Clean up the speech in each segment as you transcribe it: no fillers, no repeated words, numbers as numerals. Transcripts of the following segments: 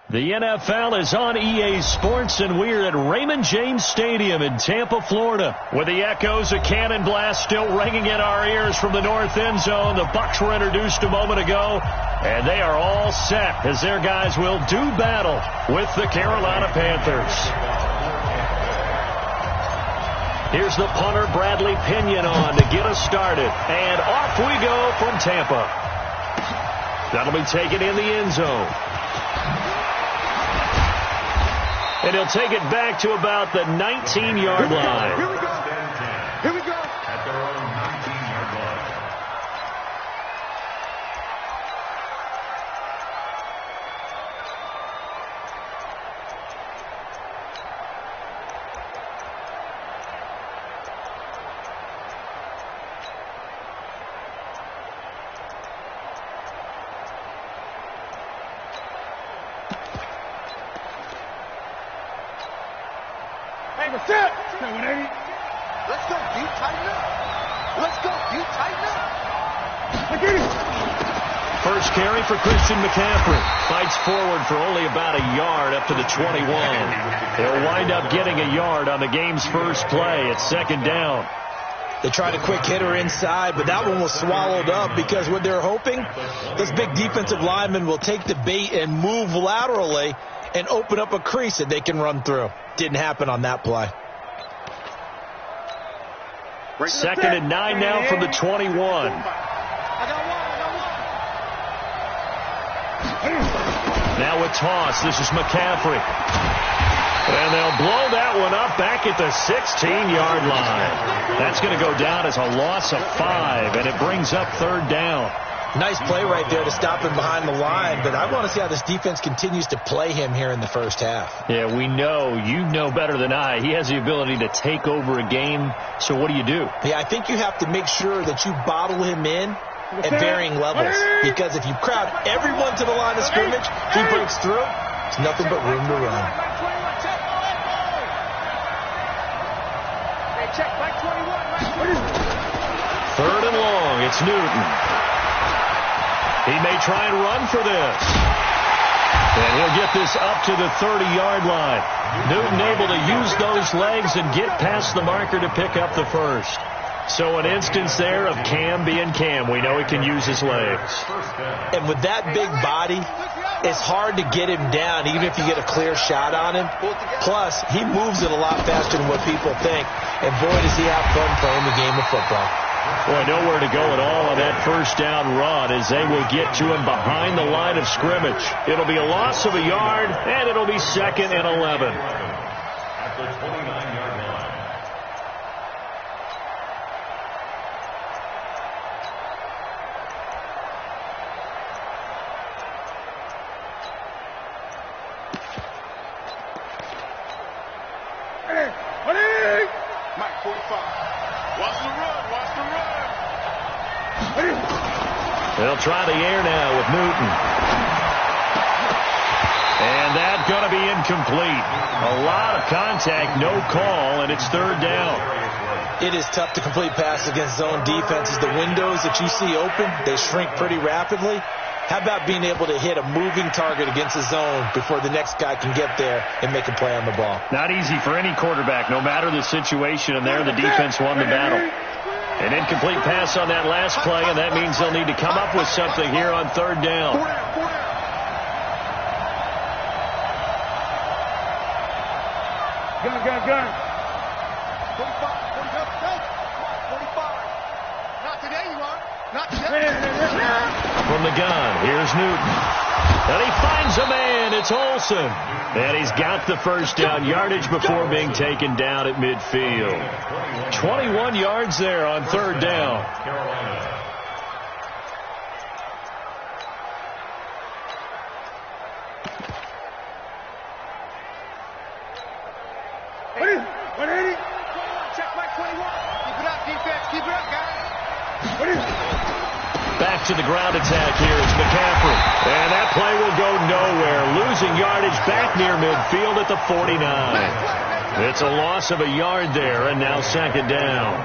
The NFL is on EA Sports, and we're at Raymond James Stadium in Tampa, Florida, with the echoes of cannon blast still ringing in our ears from the north end zone. The Bucs were introduced a moment ago, and they are all set as their guys will do battle with the Carolina Panthers. Here's the punter, Bradley Pinion, on to get us started, and off we go from Tampa. That'll be taken in the end zone. And he'll take it back to about the 19-yard line. Here we go. Here we go. At their own 19-yard line. Let's go, deep, tighten up. Let's go, deep, tighten up. First carry for Christian McCaffrey. Fights forward for only about a yard up to the 21. They'll wind up getting a yard on the game's first play. It's second down. They tried a quick hitter inside, but that one was swallowed up because what they're hoping, this big defensive lineman will take the bait and move laterally and open up a crease that they can run through. Didn't happen on that play. Second and 9 now from the 21. Now a toss. This is McCaffrey. And they'll blow that one up back at the 16-yard line. That's going to go down as a loss of 5, and it brings up third down. Nice play right there to stop him behind the line, but I want to see how this defense continues to play him here in the first half. Yeah, we know. You know better than I. He has the ability to take over a game, so what do you do? Yeah, I think you have to make sure that you bottle him in at varying levels, because if you crowd everyone to the line of scrimmage, he breaks through, it's nothing but room to run. Third and long, it's Newton. He may try and run for this. And he'll get this up to the 30-yard line. Newton able to use those legs and get past the marker to pick up the first. So an instance there of Cam being Cam. We know he can use his legs. And with that big body, it's hard to get him down, even if you get a clear shot on him. Plus, he moves it a lot faster than what people think. And boy, does he have fun playing the game of football. Boy, nowhere to go at all on that first down run as they will get to him behind the line of scrimmage. It'll be a loss of a yard, and it'll be second and 11. At the 29-yard line. Mike 45. Watch the run. Watch the run. They'll try the air now with Newton. And that's going to be incomplete. A lot of contact, no call, and it's third down. It is tough to complete passes against zone defenses. The windows that you see open, they shrink pretty rapidly. How about being able to hit a moving target against a zone before the next guy can get there and make a play on the ball? Not easy for any quarterback, no matter the situation, and there the defense won the battle. An incomplete pass on that last play, and that means they'll need to come up with something here on third down. Gun. 45. Not today, you are. Not today. From the gun, here's Newton. And he finds a man. It's Olsen. And he's got the first down yardage before being taken down at midfield. 21 yards there on third down. Check my 21. Keep it up, defense. Keep it up, guys. Back to the ground attack here. It's McCaffrey. And that play will go nowhere. Losing yardage back near midfield at the 49. It's a loss of a yard there, and now second down.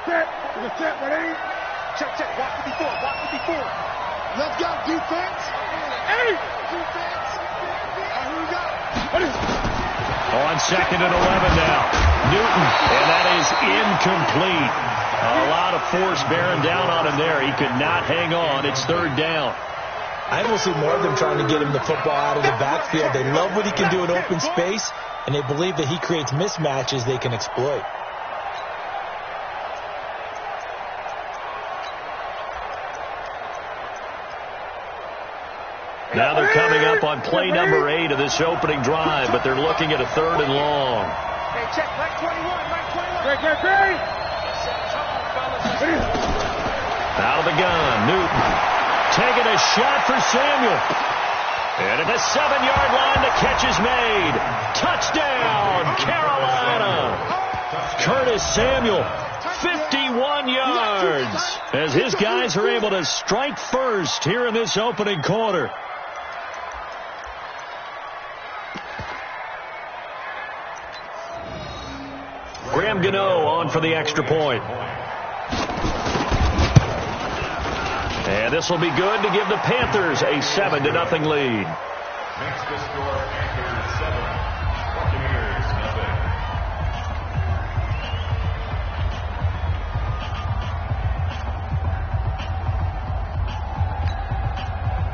Check. Walk to before. Let's go. Defense. Hey. Defense. Who we got? On 2nd and 11 now. Newton, and that is incomplete. A lot of force bearing down on him there. He could not hang on. It's 3rd down. I will see more of them trying to get him the football out of the backfield. They love what he can do in open space, and they believe that he creates mismatches they can exploit. Now they're coming up on play number 8 of this opening drive, but they're looking at a 3rd and long. Hey, check. Right 21. Great. Out of the gun, Newton. Taking a shot for Samuel. And at the 7-yard line, the catch is made. Touchdown, Carolina. Curtis Samuel, 51 yards. As his guys are able to strike first here in this opening quarter. Graham Gano on for the extra point. And this will be good to give the Panthers a 7-0 lead. Makes the score Panthers 7, Buccaneers 0.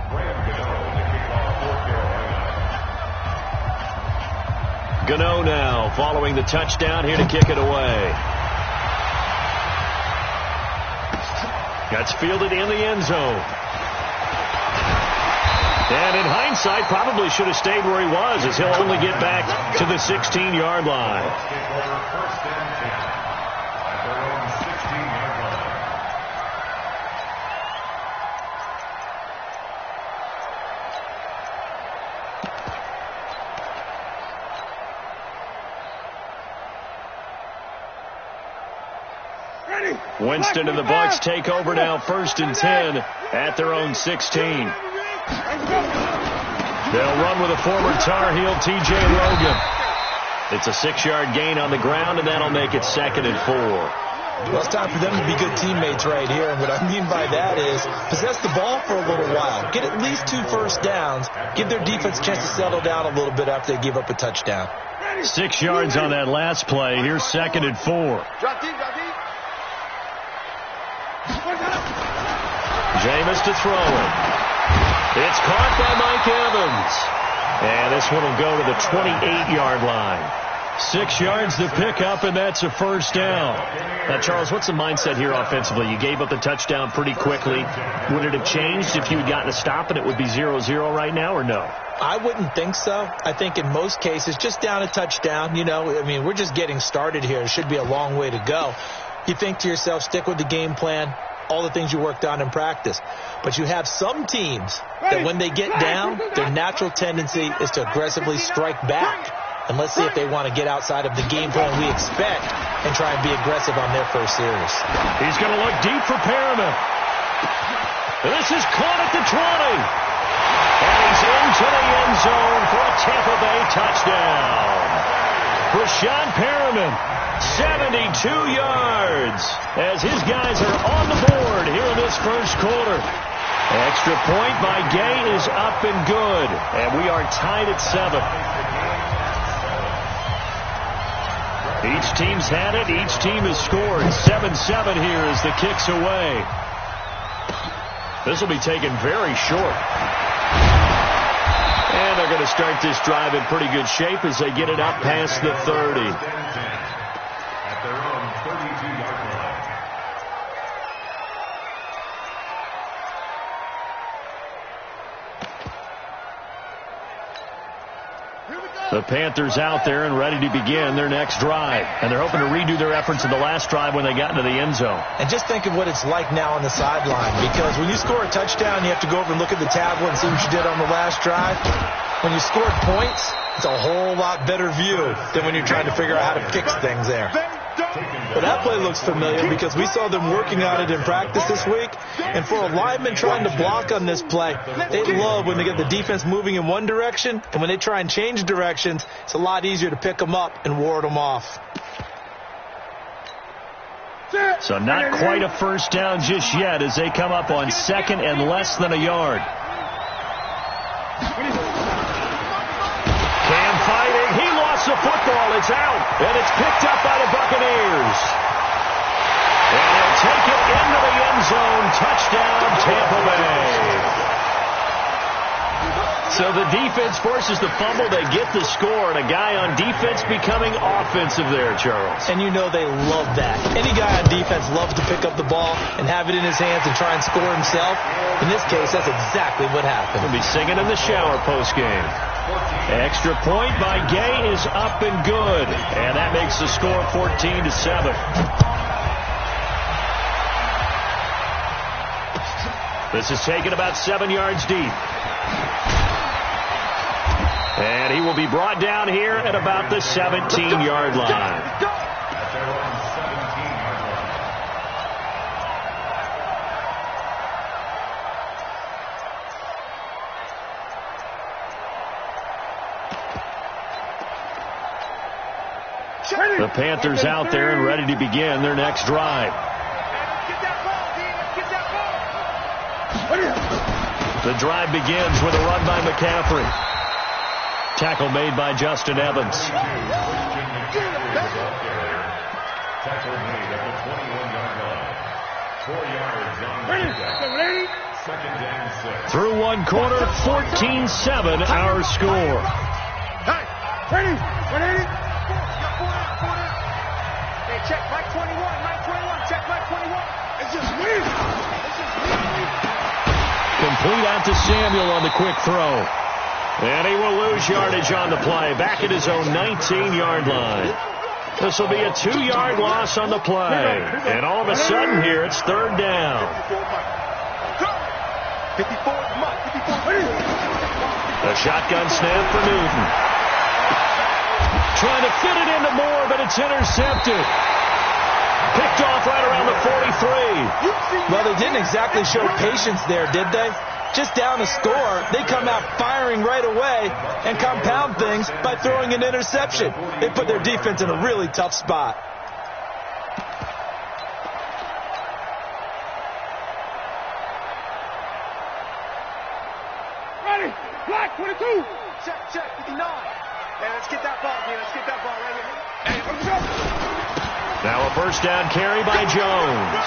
Graham Gano, the kickoff for Carolina. Gano now following the touchdown here to kick it away. That's fielded in the end zone. And in hindsight, probably should have stayed where he was, as he'll only get back to the 16-yard line. First and 10 at their own 16-yard line. Winston and the Bucs take over now, 1st and 10 at their own 16. They'll run with a former Tar Heel, T.J. Logan. It's a 6-yard gain on the ground, and that'll make it 2nd and 4. Well, it's time for them to be good teammates right here. And what I mean by that is possess the ball for a little while. Get at least 2 first downs. Give their defense a chance to settle down a little bit after they give up a touchdown. 6 yards on that last play. Here's 2nd and 4. Drop deep. Jameis to throw it. It's caught by Mike Evans. And this one will go to the 28-yard line. 6 yards to pick up, and that's a first down. Now, Charles, what's the mindset here offensively? You gave up the touchdown pretty quickly. Would it have changed if you had gotten a stop and it would be 0-0 right now, or no? I wouldn't think so. I think in most cases, just down a touchdown, we're just getting started here. It should be a long way to go. You think to yourself, stick with the game plan, all the things you worked on in practice. But you have some teams that when they get down, their natural tendency is to aggressively strike back. And let's see if they want to get outside of the game plan we expect and try and be aggressive on their first series. He's going to look deep for Perriman. This is caught at the 20. And he's into the end zone for a Tampa Bay touchdown. Rashawn Perriman, 72 yards, as his guys are on the board here in this first quarter. Extra point by Gay is up and good, and we are tied at 7. Each team's had it. Each team has scored. 7-7 here as the kick's away. This will be taken very short. And they're going to start this drive in pretty good shape as they get it up past the 30. At their own 32-yard line. The Panthers out there and ready to begin their next drive. And they're hoping to redo their efforts in the last drive when they got into the end zone. And just think of what it's like now on the sideline, because when you score a touchdown, you have to go over and look at the tablet and see what you did on the last drive. When you scored points, it's a whole lot better view than when you're trying to figure out how to fix things there. But that play looks familiar because we saw them working on it in practice this week. And for a lineman trying to block on this play, they love when they get the defense moving in one direction. And when they try and change directions, it's a lot easier to pick them up and ward them off. So not quite a first down just yet as they come up on second and less than a yard. Cam fighting. He lost the football. It's out. And it's picked up by the Buccaneers. And they'll take it into the end zone. Touchdown, Tampa Bay. So the defense forces the fumble. They get the score, and a guy on defense becoming offensive there, Charles. And you know they love that. Any guy on defense loves to pick up the ball and have it in his hands and try and score himself. In this case, that's exactly what happened. He'll be singing in the shower postgame. Extra point by Gay is up and good. And that makes the score 14-7. This is taken about 7 yards deep. And he will be brought down here at about the 17-yard line. The Panthers out there and ready to begin their next drive. The drive begins with a run by McCaffrey. Tackle made by Justin Evans. Tackle made at the 21-yard line. 4 yards on the second down 6. Through one quarter, 14-7 our score. Hey, ready? Hey, check Mike 21, check Mike 21. It's just me. Complete out to Samuel on the quick throw. And he will lose yardage on the play. Back at his own 19-yard line. This will be a 2-yard loss on the play. And all of a sudden here, it's third down. 54, A shotgun snap for Newton. Trying to fit it into Moore, but it's intercepted. Picked off right around the 43. Well, they didn't exactly show patience there, did they? Just down a score, they come out firing right away and compound things by throwing an interception. They put their defense in a really tough spot. Ready? Black 22. Check 59. Hey, let's get that ball, man. Let's get that ball right here. Hey, let's go. Now a first down carry by Jones.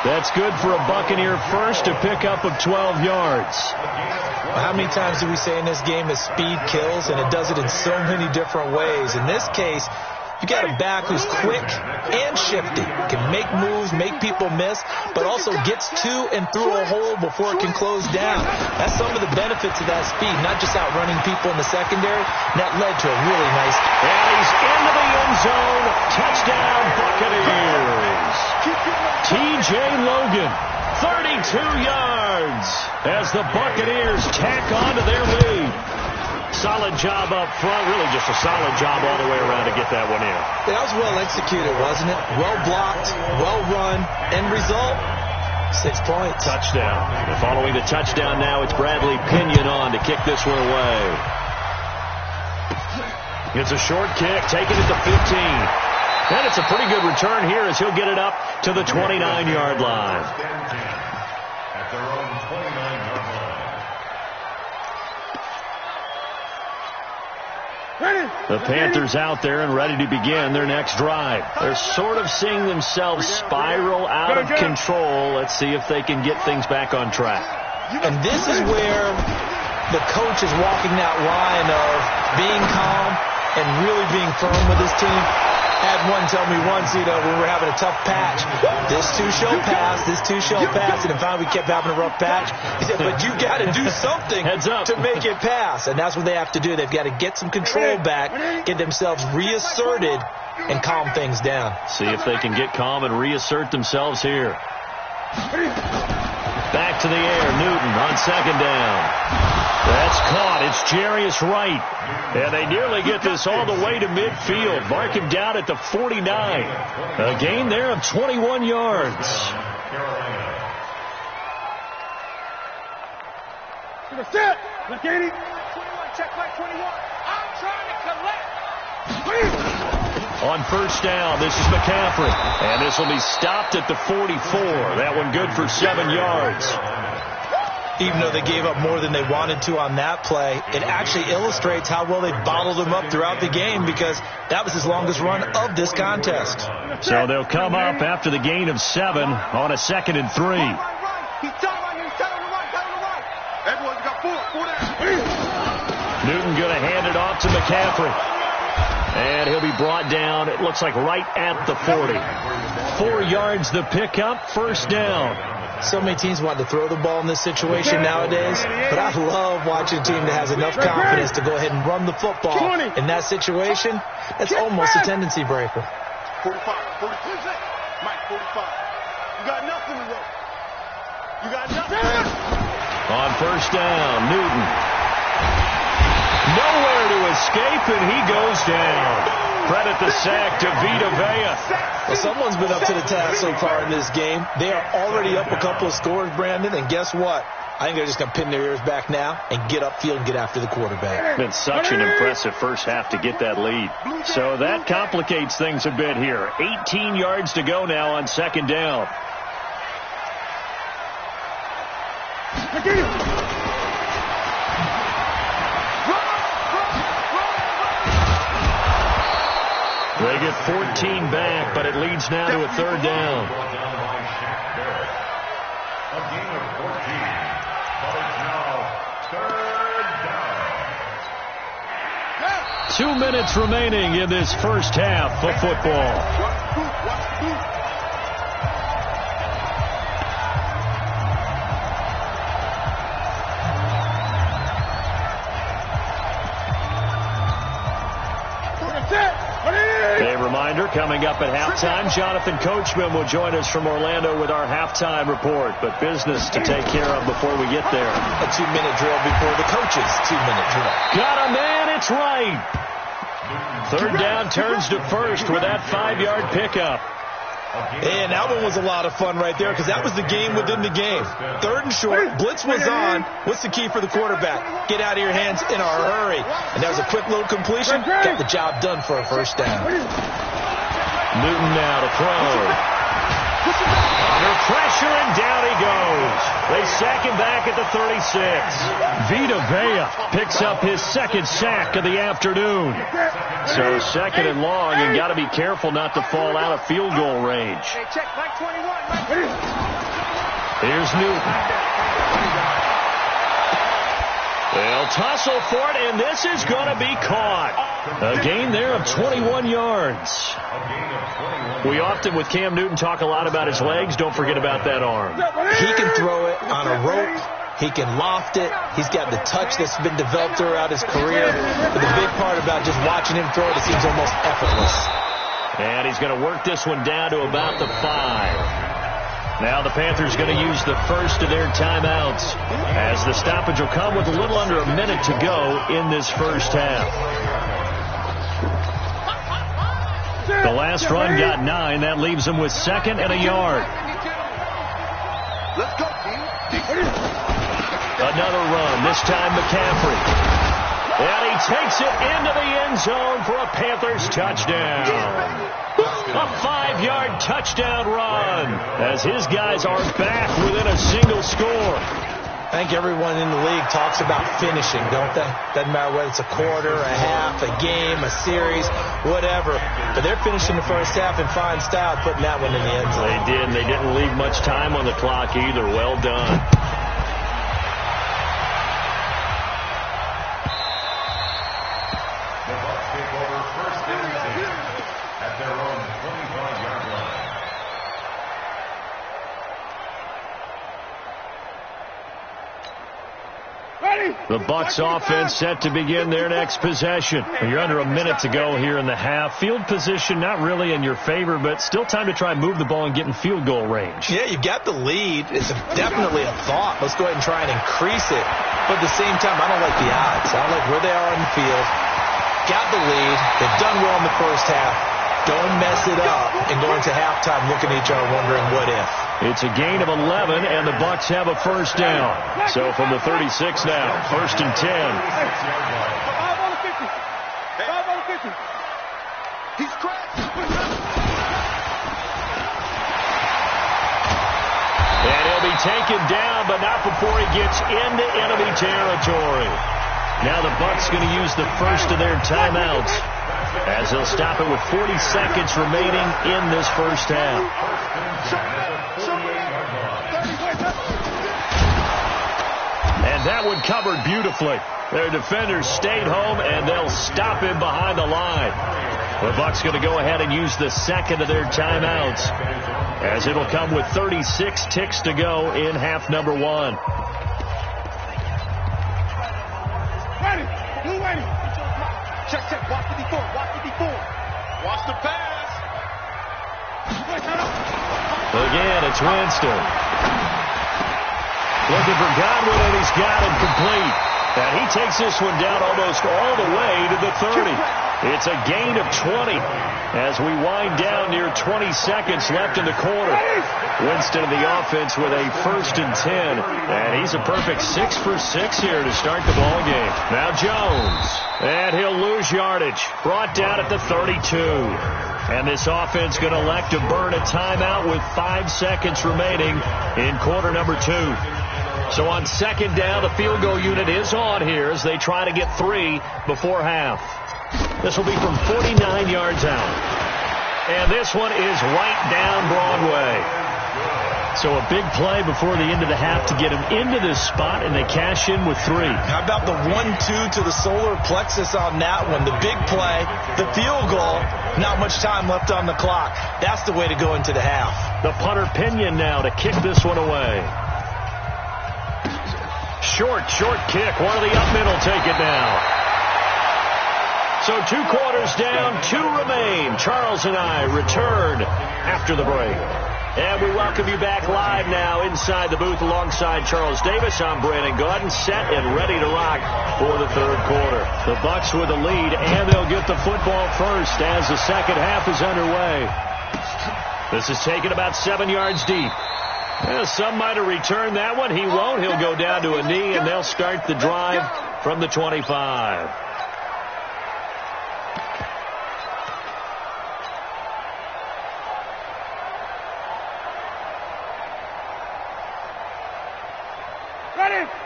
That's good for a Buccaneer first, to pick up of 12 yards. How many times do we say in this game that speed kills, and it does it in so many different ways? In this case, you got a back who's quick and shifty, can make moves, make people miss, but also gets to and through a hole before it can close down. That's some of the benefits of that speed, not just outrunning people in the secondary. And that led to a really nice. And he's into the end zone. Touchdown, Buccaneers. T.J. Logan, 32 yards as the Buccaneers tack on to their lead. Solid job up front, really just a solid job all the way around to get that one in. That was well executed, wasn't it? Well blocked, well run, end result, 6 points. Touchdown. And following the touchdown now, it's Bradley Pinion on to kick this one away. It's a short kick, taking it to 15. And it's a pretty good return here as he'll get it up to the 29-yard line. At their own 29-yard line. The Panthers out there and ready to begin their next drive. They're sort of seeing themselves spiral out of control. Let's see if they can get things back on track. And this is where the coach is walking that line of being calm and really being firm with his team. Had one tell me once, when we were having a tough patch, this too shall pass, and finally we kept having a rough patch. He said, but you got to do something to make it pass, and that's what they have to do. They've got to get some control back, get themselves reasserted, and calm things down. See if they can get calm and reassert themselves here. Back to the air, Newton on second down. That's caught. It's Jarius Wright. And they nearly get this all the way to midfield. Mark him down at the 49. A gain there of 21 yards. Set. Look at it. 21. Check Mike 21. I'm trying to collect. On first down, this is McCaffrey. And this will be stopped at the 44. That one good for 7 yards. Even though they gave up more than they wanted to on that play, it actually illustrates how well they bottled him up throughout the game, because that was his longest run of this contest. So they'll come up after the gain of 7 on a 2nd and 3. Newton going to hand it off to McCaffrey. And he'll be brought down, it looks like right at the 40. 4 yards the pickup, first down. So many teams want to throw the ball in this situation nowadays, but I love watching a team that has enough confidence to go ahead and run the football. In that situation, that's almost a tendency breaker. 45, 42, Mike, 45. You got nothing to work. You got nothing. On first down, Newton. Nowhere to escape, and he goes down. Credit the sack to BOTB. Well, someone's been up to the task so far in this game. They are already up a couple of scores, Brandon, and guess what? I think they're just going to pin their ears back now and get upfield and get after the quarterback. Been such an impressive first half to get that lead. So that complicates things a bit here. 18 yards to go now on second down. They get 14 back, but it leads now to a third down. A gain of 14, but it's now third down. 2 minutes remaining in this first half of football. A reminder, coming up at halftime, Jonathan Coachman will join us from Orlando with our halftime report. But business to take care of before we get there. A 2-minute drill before the coach's 2-minute drill. Got a man, it's right. Third down turns to first with that 5-yard pickup. And that one was a lot of fun right there, because that was the game within the game. Third and short, blitz was on. What's the key for the quarterback? Get out of your hands in a hurry. And that was a quick little completion. Got the job done for a first down. Newton now to throw. Under pressure, and down he goes. They sack him back at the 36. BOTB picks up his second sack of the afternoon. So second and long, and got to be careful not to fall out of field goal range. Here's Newton. They'll tussle for it, and this is going to be caught. A gain there of 21 yards. We often, with Cam Newton, talk a lot about his legs. Don't forget about that arm. He can throw it on a rope. He can loft it. He's got the touch that's been developed throughout his career. But the big part about just watching him throw it seems almost effortless. And he's going to work this one down to about the 5. Now the Panthers going to use the first of their timeouts, as the stoppage will come with a little under a minute to go in this first half. The last run got 9. That leaves them with 2nd and a yard. Let's go, team. Another run, this time McCaffrey. And he takes it into the end zone for a Panthers touchdown. A 5-yard touchdown run, as his guys are back within a single score. I think everyone in the league talks about finishing, don't they? Doesn't matter whether it's a quarter, a half, a game, a series, whatever. But they're finishing the first half in fine style, putting that one in the end zone. They did, and they didn't leave much time on the clock either. Well done. The Bucs take over first and 10 at their own 25-yard line. The Bucs offense set to begin their next possession. You're under a minute to go here in the half. Field position not really in your favor, but still time to try and move the ball and get in field goal range. Yeah, you got the lead. It's definitely a thought. Let's go ahead and try and increase it. But at the same time, I don't like the odds. I don't like where they are on the field. Got the lead. They've done well in the first half. Don't mess it up and go into halftime looking at each other wondering what if. It's a gain of 11, and the Bucs have a first down. So from the 36 now, 1st and 10. 5 on the 50. 5 on the 50. He's crashed. taken down, but not before he gets into enemy territory. Now the Bucs going to use the first of their timeouts as they'll stop it with 40 seconds remaining in this first half. And that one covered beautifully. Their defenders stayed home, and they'll stop him behind the line. The Bucs going to go ahead and use the second of their timeouts, as it'll come with 36 ticks to go in half number one. Ready. Blue ready. Check. Watch the before. Watch the pass. Again, it's Winston. Looking for Godwin, and he's got him complete. And he takes this one down almost all the way to the 30. It's a gain of 20 as we wind down near 20 seconds left in the quarter. Winston in the offense with a 1st and 10. And he's a perfect 6 for 6 here to start the ball game. Now Jones. And he'll lose yardage. Brought down at the 32. And this offense going to elect to burn a timeout with 5 seconds remaining in quarter number 2. So on second down, the field goal unit is on here as they try to get 3 before half. This will be from 49 yards out. And this one is right down Broadway. So a big play before the end of the half to get him into this spot, and they cash in with 3. How about the 1-2 to the solar plexus on that one? The big play, the field goal, not much time left on the clock. That's the way to go into the half. The punter Pinion now to kick this one away. Short kick. One of the up middle take it now. So 2 quarters down, 2 remain. Charles and I return after the break. And we welcome you back live now inside the booth alongside Charles Davis. I'm Brandon Gaudin, set and ready to rock for the third quarter. The Bucs with the lead, and they'll get the football first as the second half is underway. This is taken about 7 yards deep. Well, some might have returned that one. He won't. He'll go down to a knee, and they'll start the drive from the 25.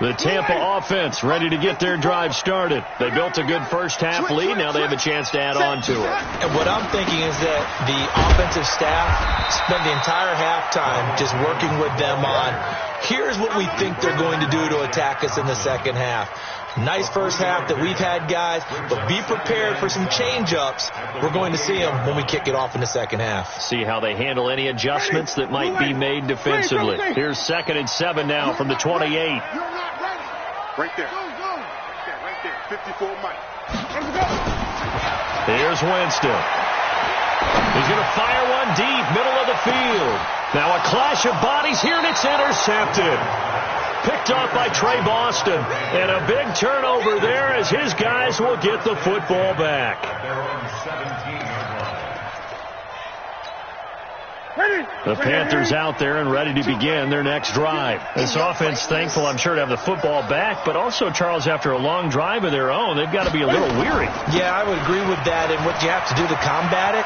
The Tampa offense ready to get their drive started. They built a good first half lead. Now they have a chance to add on to it. And what I'm thinking is that the offensive staff spent the entire halftime just working with them on, here's what we think they're going to do to attack us in the second half. Nice first half that we've had, guys, but be prepared for some change-ups. We're going to see them when we kick it off in the second half. See how they handle any adjustments that might be made defensively. Here's 2nd and 7 now from the 28. You're not ready. Right there. Right there. 54 Mike. Let's go. Here's Winston. He's going to fire one deep, middle of the field. Now a clash of bodies here, and it's intercepted. Picked off by Trey Boston. And a big turnover there as his guys will get the football back. The Panthers out there and ready to begin their next drive. This offense thankful, I'm sure, to have the football back, but also, Charles, after a long drive of their own, they've got to be a little weary. Yeah, I would agree with that. And what you have to do to combat it,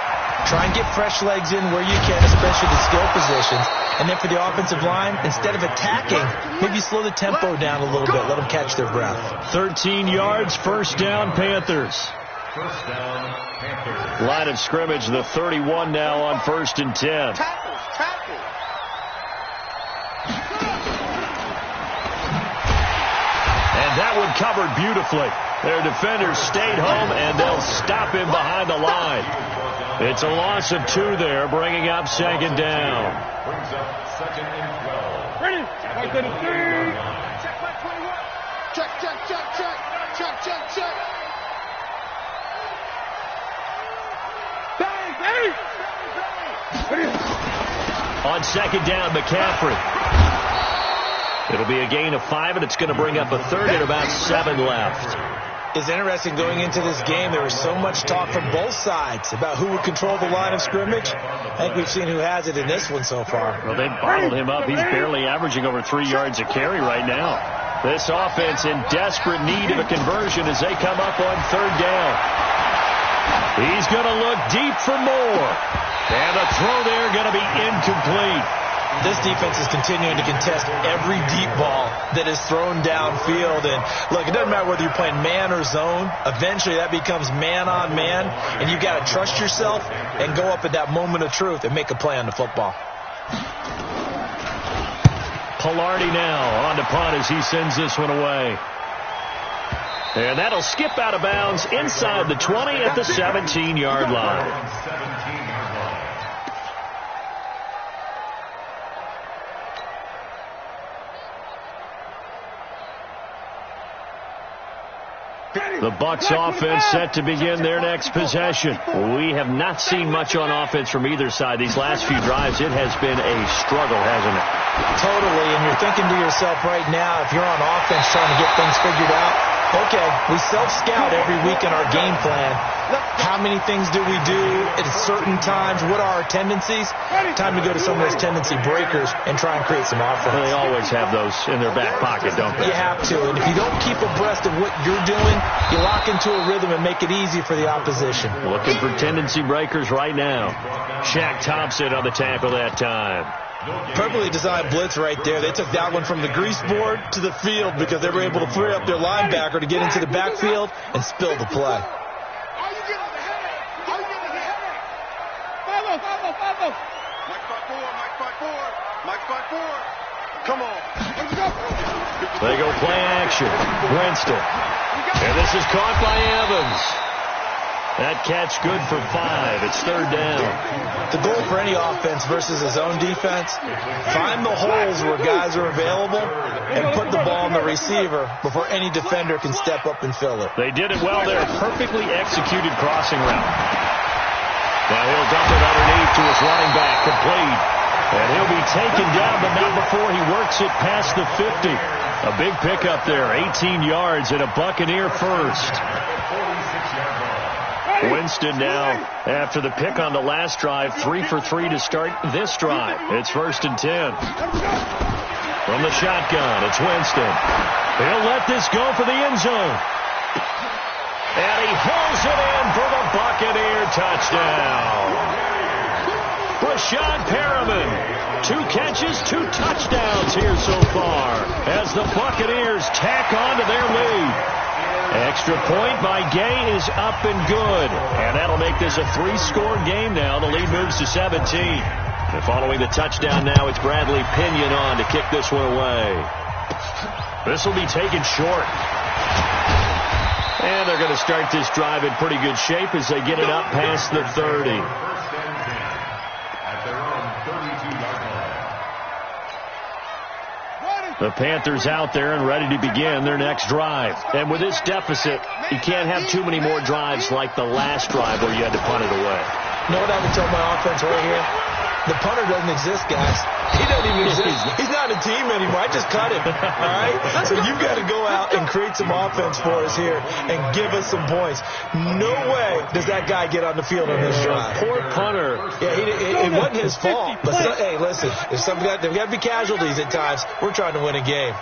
try and get fresh legs in where you can, especially the skill positions. And then for the offensive line, instead of attacking, maybe slow the tempo down a little bit. Let them catch their breath. 13 yards, first down, Panthers. First down, Panthers. Line of scrimmage, the 31 now on 1st and 10. Tackle. And that one covered beautifully. Their defenders stayed home, and they'll stop him behind the line. It's a loss of 2 there, bringing up 2nd down. Brings up 2nd and 12. Ready. 133. Check. On 2nd down, McCaffrey. It'll be a gain of 5, and it's going to bring up a 3rd and about 7 left. It's interesting going into this game. There was so much talk from both sides about who would control the line of scrimmage. I think we've seen who has it in this one so far. Well, they've bottled him up. He's barely averaging over 3 yards a carry right now. This offense in desperate need of a conversion as they come up on 3rd down. He's going to look deep for more. And the throw there going to be incomplete. This defense is continuing to contest every deep ball that is thrown downfield. And look, it doesn't matter whether you're playing man or zone. Eventually that becomes man on man, and you've got to trust yourself and go up at that moment of truth and make a play on the football. Pilardi now on to punt as he sends this one away. And that'll skip out of bounds inside the 20 at the 17-yard line. The Bucs offense set to begin their next possession. We have not seen much on offense from either side. These last few drives, it has been a struggle, hasn't it? Totally, and you're thinking to yourself right now, if you're on offense trying to get things figured out, okay, we self-scout every week in our game plan. How many things do we do at certain times? What are our tendencies? Time to go to some of those tendency breakers and try and create some offense. Well, they always have those in their back pocket, don't they? You have to, and if you don't keep abreast of what you're doing, you lock into a rhythm and make it easy for the opposition. Looking for tendency breakers right now. Shaq Thompson on the tackle that time. Perfectly designed blitz right there. They took that one from the grease board to the field because they were able to free up their linebacker to get into the backfield and spill the play. Come on. They go play action. Winston. And this is caught by Evans. That catch good for 5. It's third down. The goal for any offense versus a zone defense, find the holes where guys are available and put the ball in the receiver before any defender can step up and fill it. They did it well there. Perfectly executed crossing route. Now he'll dump it underneath to his running back. Complete. And he'll be taken down, but not before he works it past the 50. A big pickup there. 18 yards and a Buccaneer first. Winston now, after the pick on the last drive, 3 for 3 to start this drive. It's 1st and 10. From the shotgun, it's Winston. He'll let this go for the end zone. And he hauls it in for the Buccaneer touchdown. Rashad Perriman, 2 catches, 2 touchdowns here so far as the Buccaneers tack on to their lead. Extra point by Gay is up and good. And that'll make this a 3-score game now. The lead moves to 17. And following the touchdown now, it's Bradley Pinion on to kick this one away. This will be taken short. And they're going to start this drive in pretty good shape as they get it up past the 30. The Panthers out there and ready to begin their next drive. And with this deficit, you can't have too many more drives like the last drive where you had to punt it away. You know what I would tell my offense right here? The punter doesn't exist, guys. He doesn't even exist. He's not a team anymore. I just cut him. All right? So you've got to go out and create some offense for us here and give us some points. No way does that guy get on the field on this drive. Poor punter. Yeah, it wasn't his fault. But hey, listen, if there's got to be casualties at times. We're trying to win a game.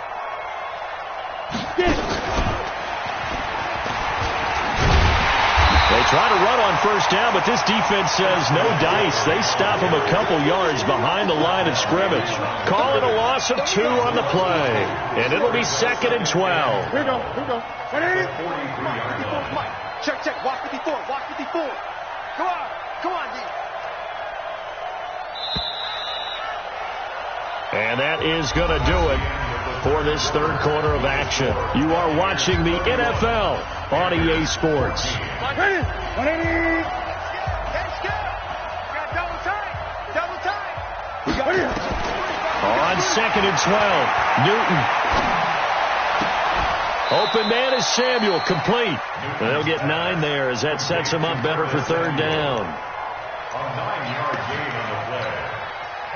They try to run on first down, but this defense says no dice. They stop him a couple yards behind the line of scrimmage. Call it a loss of 2 on the play. And it'll be 2nd and 12. Here we go. Ready? Check. Walk 54. Come on, D. And that is going to do it for this third quarter of action. You are watching the NFL on EA Sports. Ready? Let's go. We got double time. We got it. On 2nd and 12, Newton. Open man is Samuel, complete. And they'll get 9 there as that sets them up better for third down.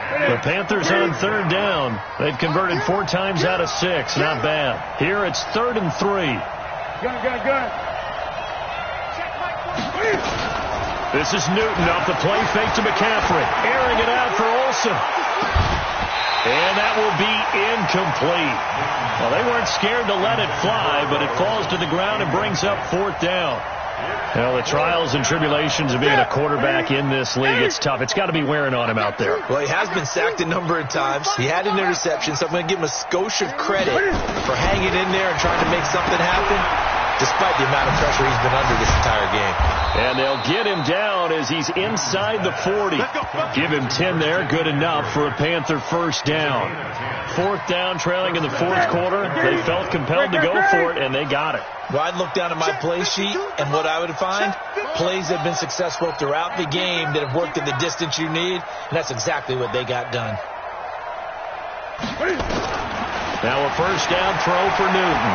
The Panthers on third down. They've converted 4 times out of 6. Not bad. Here it's 3rd and 3. Gun. This is Newton off the play fake to McCaffrey. Airing it out for Olsen. And that will be incomplete. Well, they weren't scared to let it fly, but it falls to the ground and brings up 4th down. Well, the trials and tribulations of being a quarterback in this league, it's tough. It's got to be wearing on him out there. Well, he has been sacked a number of times. He had an interception, so I'm going to give him a skosh of credit for hanging in there and trying to make something happen, despite the amount of pressure he's been under this entire game. And they'll get him down as he's inside the 40. Give him 10 there, good enough for a Panther first down. Fourth down, trailing in the fourth quarter. They felt compelled to go for it, and they got it. Well, I'd look down at my play sheet, and what I would find, plays that have been successful throughout the game that have worked at the distance you need, and that's exactly what they got done. Now a first down throw for Newton.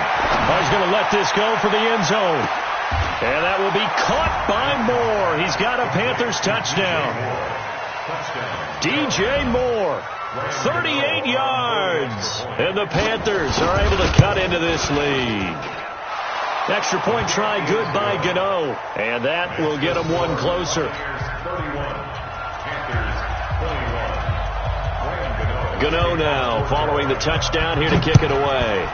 He's going to let this go for the end zone. And that will be caught by Moore. He's got a Panthers touchdown. DJ Moore, 38 yards. And the Panthers are able to cut into this lead. Extra point try good by Gano. And that will get them one closer. Gano now following the touchdown here to kick it away.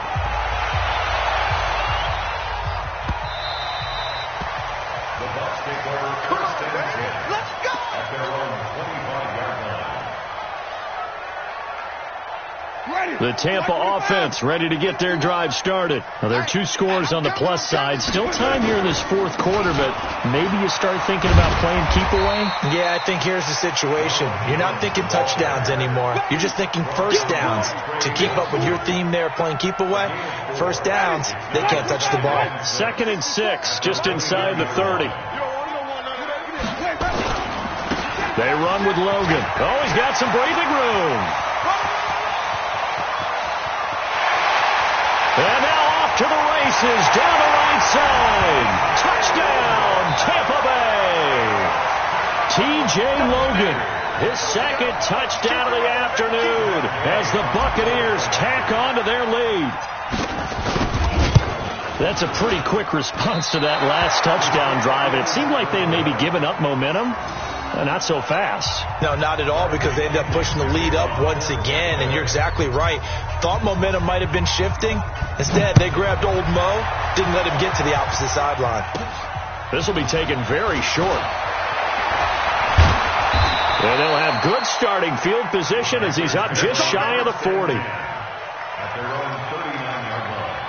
The Tampa offense ready to get their drive started. Well, there are two scores on the plus side. Still time here in this fourth quarter, but maybe you start thinking about playing keep away? Yeah, I think here's the situation. You're not thinking touchdowns anymore. You're just thinking first downs. To keep up with your theme there, playing keep away, first downs, they can't touch the ball. 2nd and 6, just inside the 30. They run with Logan. Oh, he's got some breathing room. And now off to the races, down the right side. Touchdown, Tampa Bay. T.J. Logan, his second touchdown of the afternoon as the Buccaneers tack on to their lead. That's a pretty quick response to that last touchdown drive. It seemed like they had maybe given up momentum. Not so fast. No, not at all, because they ended up pushing the lead up once again, and you're exactly right. Thought momentum might have been shifting. Instead, they grabbed old Mo, didn't let him get to the opposite sideline. This will be taken very short. And they'll have good starting field position as he's up just shy of the 40. At their own 39-yard line.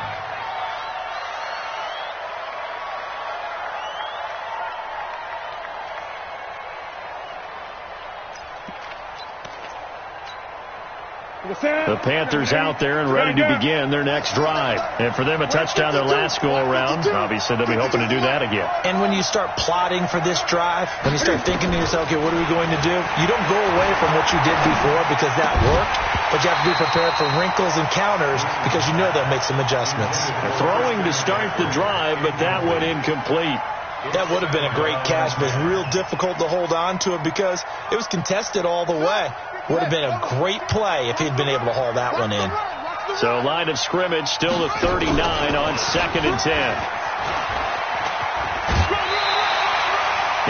The Panthers out there and ready to begin their next drive. And for them, a touchdown their last go-around. Obviously, they'll be hoping to do that again. And when you start plotting for this drive, when you start thinking to yourself, okay, what are we going to do? You don't go away from what you did before because that worked, but you have to be prepared for wrinkles and counters because you know they'll make some adjustments. Throwing to start the drive, but that went incomplete. That would have been a great catch, but it's real difficult to hold on to it because it was contested all the way. Would have been a great play if he'd been able to haul that one in. So line of scrimmage still the 39 on 2nd and 10.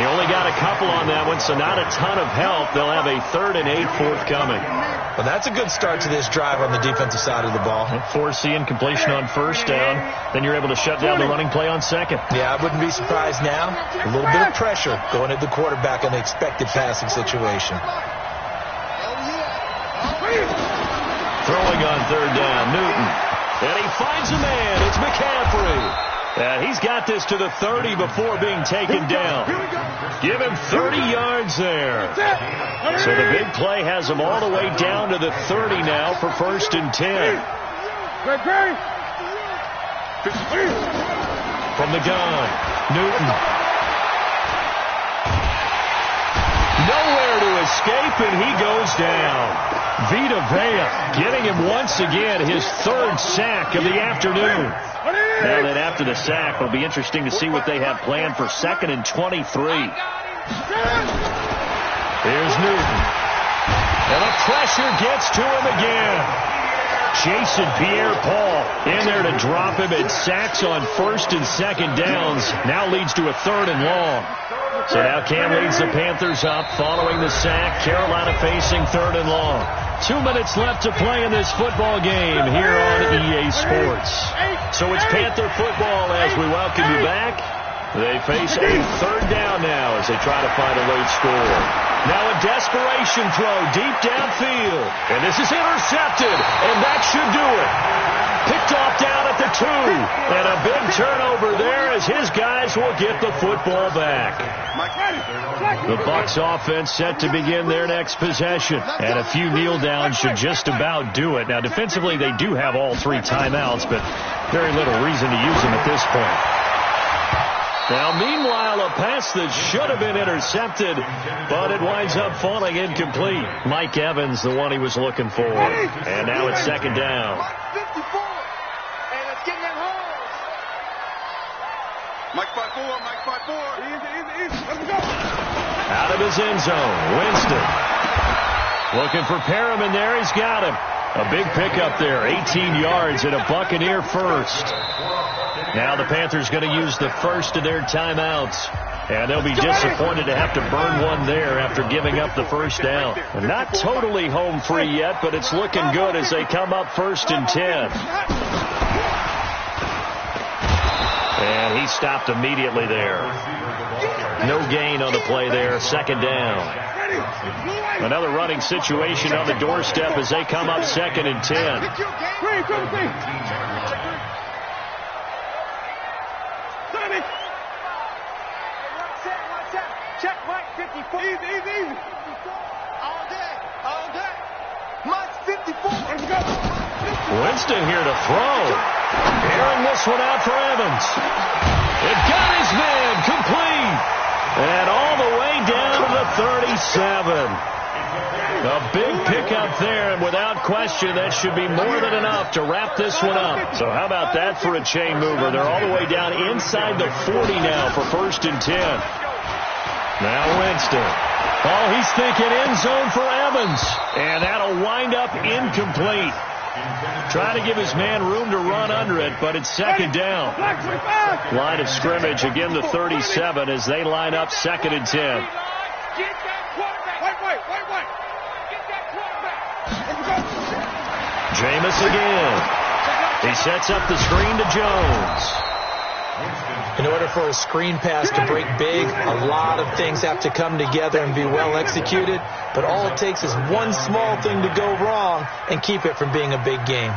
He only got a couple on that one, so not a ton of help. They'll have a 3rd and 8 forthcoming. Well, that's a good start to this drive on the defensive side of the ball. Forcing completion on first down. Then you're able to shut down the running play on second. Yeah, I wouldn't be surprised now. A little bit of pressure going at the quarterback on the expected passing situation. Throwing on 3rd down, Newton. And he finds a man. It's McCaffrey. And he's got this to the 30 before being taken down. Give him 30 yards there. So the big play has him all the way down to the 30 now for 1st and 10. From the gun, Newton. Nowhere to escape, and he goes down. Vita Vea getting him once again his 3rd sack of the afternoon. Now that after the sack, it'll be interesting to see what they have planned for 2nd and 23. Here's Newton. And the pressure gets to him again. Jason Pierre-Paul in there to drop him, and sacks on 1st and 2nd downs. Now leads to a 3rd and long. So now Cam leads the Panthers up following the sack. Carolina facing 3rd and long. 2 minutes left to play in this football game here on EA Sports. So it's Panther football as we welcome you back. They face a third down now as they try to find a late score. Now a desperation throw deep downfield. And this is intercepted, and that should do it. Picked off down at the 2. And a big turnover there as his guys will get the football back. The Bucs offense set to begin their next possession. And a few kneel downs should just about do it. Now defensively they do have all 3 timeouts, but very little reason to use them at this point. Now, meanwhile, a pass that should have been intercepted, but it winds up falling incomplete. Mike Evans, the one he was looking for. And now it's second down. Mike 5-4, Mike 5-4. Easy. Let's go. Out of his end zone, Winston. Looking for Perriman there. He's got him. A big pickup there, 18 yards and a Buccaneer first. Now the Panthers going to use the first of their timeouts. And they'll be disappointed to have to burn one there after giving up the first down. Not totally home free yet, but it's looking good as they come up 1st and 10. And he stopped immediately there. No gain on the play there. Second down. Another running situation on the doorstep as they come up 2nd and 10. Check Mike 54. Easy. All day. Mike 54. Let's go. Winston here to throw. Airing this one out for Evans. It got his man complete. And all the way down to the 37. A big pickup there, and without question, that should be more than enough to wrap this one up. So how about that for a chain mover? They're all the way down inside the 40 now for 1st and 10. Now Winston. Oh, he's thinking end zone for Evans. And that'll wind up incomplete. Trying to give his man room to run under it, but it's second down. Line of scrimmage, again the 37 as they line up 2nd and 10. Jameis again. He sets up the screen to Jones. In order for a screen pass to break big, a lot of things have to come together and be well executed. But all it takes is one small thing to go wrong and keep it from being a big game.